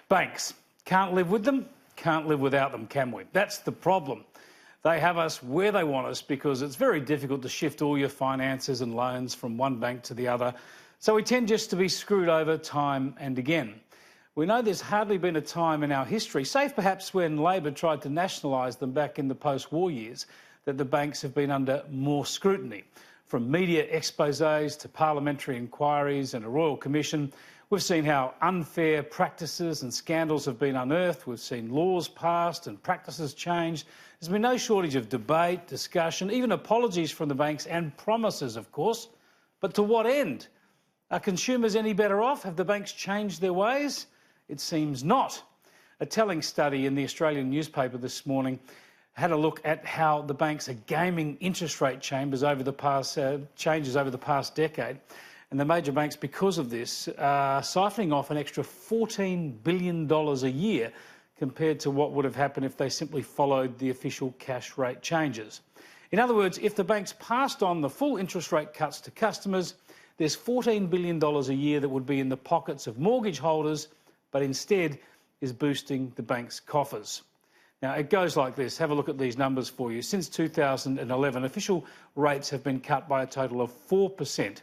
Banks. Can't live with them, can't live without them, can we? That's the problem. They have us where they want us because it's very difficult to shift all your finances and loans from one bank to the other. So we tend just to be screwed over time and again. We know there's hardly been a time in our history, save perhaps when Labor tried to nationalise them back in the post-war years, that the banks have been under more scrutiny. From media exposés to parliamentary inquiries and a royal commission, we've seen how unfair practices and scandals have been unearthed. We've seen laws passed and practices changed. There's been no shortage of debate, discussion, even apologies from the banks and promises, of course. But to what end? Are consumers any better off? Have the banks changed their ways? It seems not. A telling study in the Australian newspaper this morning had a look at how the banks are gaming interest rate changes over the past decade. And the major banks, because of this, are siphoning off an extra $14 billion a year compared to what would have happened if they simply followed the official cash rate changes. In other words, if the banks passed on the full interest rate cuts to customers, there's $14 billion a year that would be in the pockets of mortgage holders, but instead is boosting the bank's coffers. Now, it goes like this. Have a look at these numbers for you. Since 2011, official rates have been cut by a total of 4%,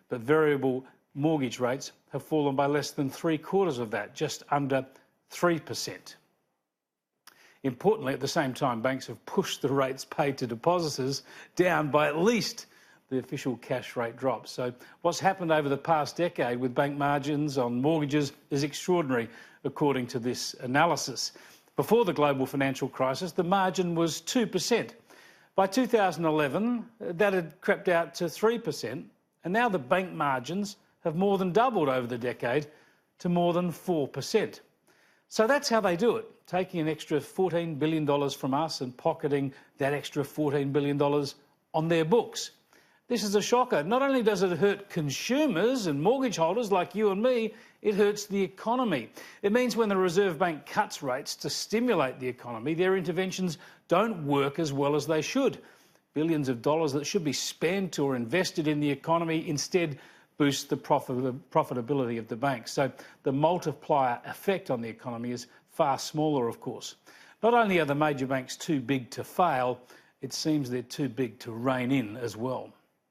but variable mortgage rates have fallen by less than three-quarters of that, just under 3%. Importantly, at the same time, banks have pushed the rates paid to depositors down by at least the official cash rate drop. So what's happened over the past decade with bank margins on mortgages is extraordinary, according to this analysis. Before the global financial crisis, the margin was 2%. By 2011, that had crept out to 3%, and now the bank margins have more than doubled over the decade to more than 4%. So that's how they do it, taking an extra $14 billion from us and pocketing that extra $14 billion on their books. This is a shocker. Not only does it hurt consumers and mortgage holders like you and me, it hurts the economy. It means when the Reserve Bank cuts rates to stimulate the economy, their interventions don't work as well as they should. Billions of dollars that should be spent or invested in the economy instead boost the profitability of the banks. So the multiplier effect on the economy is far smaller, of course. Not only are the major banks too big to fail, it seems they're too big to rein in as well.